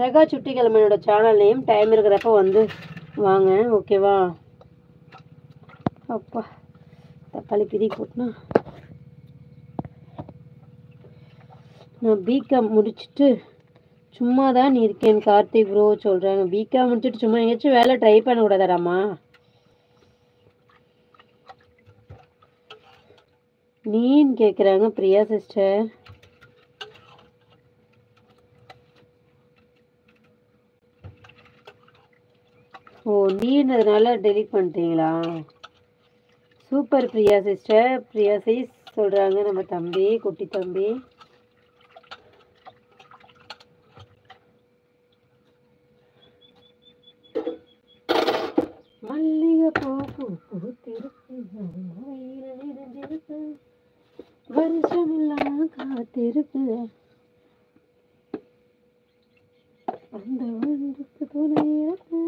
ரகா சுட்டி கிழமையோட channel name. Time இருக்கிறப்ப வந்து வாங்க, ஓகேவா? அப்பா தக்காளி பிரி போட்டுனா நான் பிகாம் முடிச்சுட்டு சும்மா தான் இருக்கேன் கார்த்திக் ப்ரோ சொல்கிறேன். பிகாம் முடிச்சுட்டு சும்மா எங்கேயாச்சும் வேலை ட்ரை பண்ணக்கூடாதாடாம்மா? நீன்னு கேட்குறாங்க பிரியா சிஸ்டர். ஓ, நீன்றதுனால டெலிட் பண்ணிட்டீங்களா? Super Priya sister. Priya size சொல்கிறாங்க நம்ம தம்பி, குட்டி தம்பி. மல்லிகை பூத்திருக்கு வருஷம் இல்லாம காத்திருக்கு அந்த ஒன்றுக்கு துணை இருக்கு.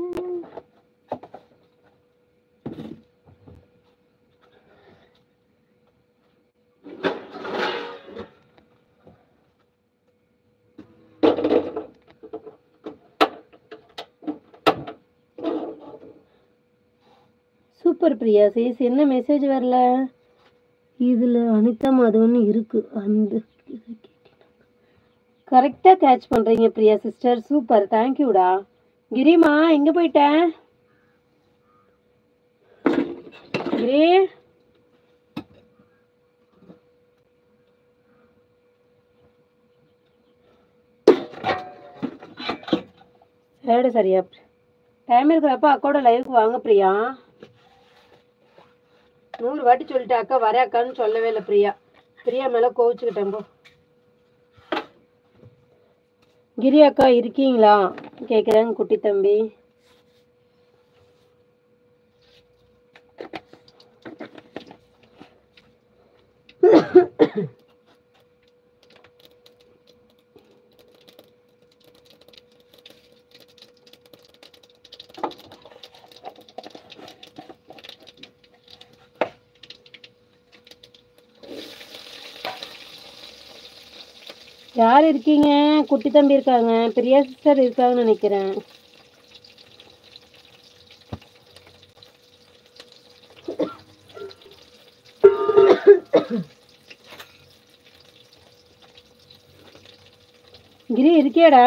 Super Priya size. என்ன மெசேஜ் வரல இதில்? அனிதா மாதவன் இருக்கு. அந்த கரெக்டாக கேட்ச் பண்ணுறீங்க பிரியா சிஸ்டர். சூப்பர், தேங்க்யூடா. கிரிமா எங்கே போயிட்டேன்? கிரி சரி, சரியா டைம் இருக்கிறப்ப அக்காவோட லைவுக்கு வாங்க பிரியா. 100 வாட்டி சொல்லிட்டு அக்கா வரேன் அக்கான்னு சொல்லவே இல்லை பிரியா. பிரியா மேலே கோவிச்சுக்கிட்டேன் போ. கிரி அக்கா இருக்கீங்களா கேட்குறேங்க குட்டி தம்பி. யார் இருக்கீங்க? குட்டி தம்பி இருக்காங்க, பிரியா சிஸ்டர் இருக்காங்கன்னு நினைக்கிறேன். கிரி இருக்கியாடா?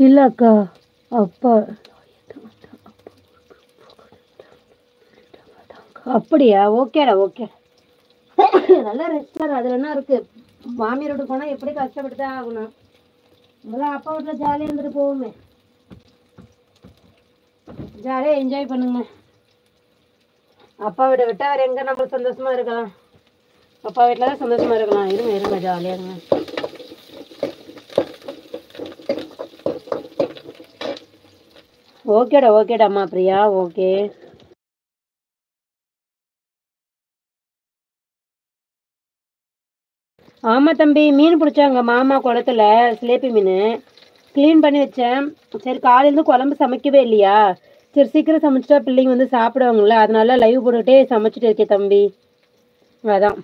இல்லை அக்கா, அப்பா அப்படியா? ஓகேடா, ஓகே. நல்லா ரெஸ்டார். அதில் என்ன இருக்கு? மாமியார் வீட்டுக்கு போனால் எப்படி கஷ்டப்பட்டு தான் ஆகணும். இதெல்லாம் அப்பா வீட்டில் ஜாலியாக இருந்துட்டு போவோமே. ஜாலியாக என்ஜாய் பண்ணுங்க. அப்பா வீட்டை விட்டால் வேறு எங்கே நம்ம சந்தோஷமா இருக்கலாம்? அப்பா வீட்டில் தான் சந்தோஷமா இருக்கலாம். இருங்க ஜாலியாக இருங்க. ஓகேடாம்மா பிரியா, ஓகே. ஆமாம் தம்பி, மீன் பிடிச்சாங்க மாமா குளத்துல, சிலேப்பி மீன் க்ளீன் பண்ணி வச்சேன். சரி, காலையிலேருந்து குழம்பு சமைக்கவே இல்லையா, சரி சீக்கிரம் சமைச்சிட்டா பிள்ளைங்க வந்து சாப்பிடுவாங்கள்ல, அதனால லைவ் போட்டுக்கிட்டே சமைச்சிட்டு இருக்கேன் தம்பி. அதான்.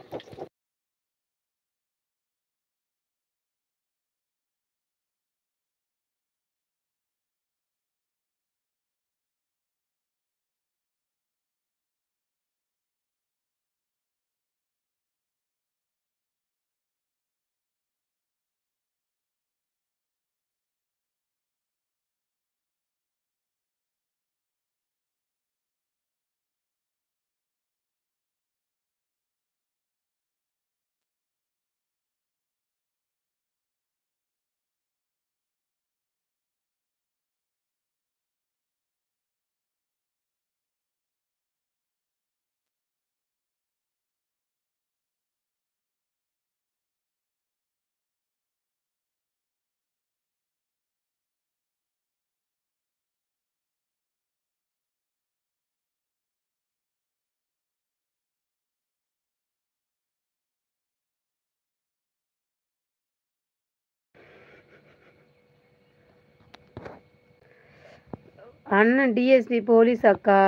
அண்ணன் டிஎஸ்பி போலீஸ் அக்கா.